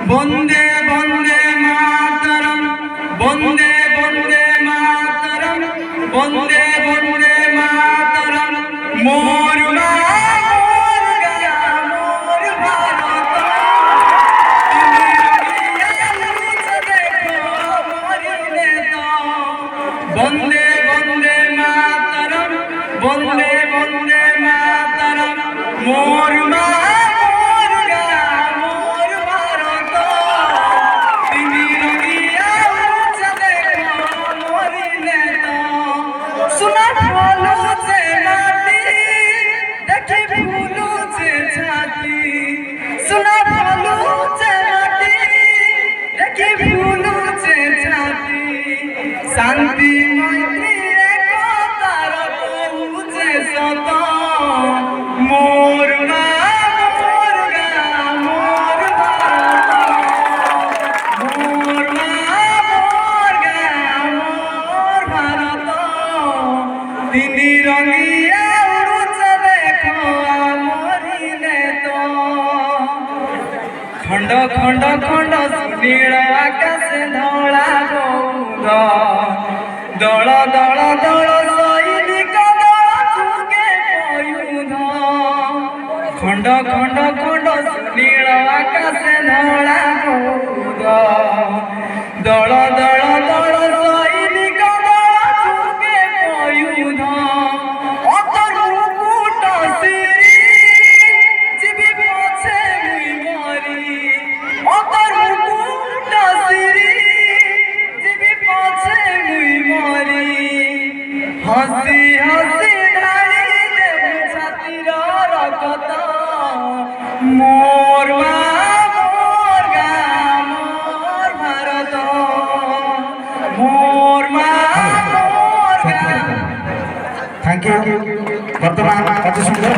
বন্দে বন্দে মাতরম, বন্দে বন্দে মাতরম, বন্দে বন্দে মাতরম। মোর মা মোর গয়া মোর ভারত, বন্দে বন্দে মাতরম, বন্দে বন্দে মাতরম। মোর মা মোর গয়া মোর ভারত, তিনি রঙিয়া উচ্চ দেখো মরিলে তো। সোনার ফলুছে মাটি দেখি ফুলুছে ছাতি, সোনার ফলুছে মাটি দেখি ফুলুছে ছাতি। শান্তি মৈত্রী একতার কহুছে সত, মোর মা মোর গা মোর ভারত, মোর মা মোর গা মোর ভারত। তিনি রঙিয়া উড়ুছে দেখো মরিলে তো। খণ্ড খণ্ড খণ্ড নীଳ আকাশে ধଳା বৌদ্ধ, দଳ ଦଳ ଦଳ ସୈନିକ ଦଳ ଯୁଗେ ପୟୁଧ। ଖଣ୍ଡ ଖଣ୍ଡ ଖଣ୍ଡ নীଳ ଆକାଶେ ଧଳା ବୌଦ୍ଧ, ଦଳ ଦଳ ଦଳ ସୈନିକ ଦଳ ଯୁଗେ ପୟୁଧ। ଅତର ମୁକୁଟ ଶିରି ଯିବି ପଛେ ମୁଇଁ ମରି, অতর মুকুট শিরি ଯିବି পছে মুই মরি। হসি হসি ঢালি দেবু ছাতির রক্ত, মোর মা মোর গা মোর ভারত, মোর মা মোর গা। Thank you. বর্তমান অতি সুন্দর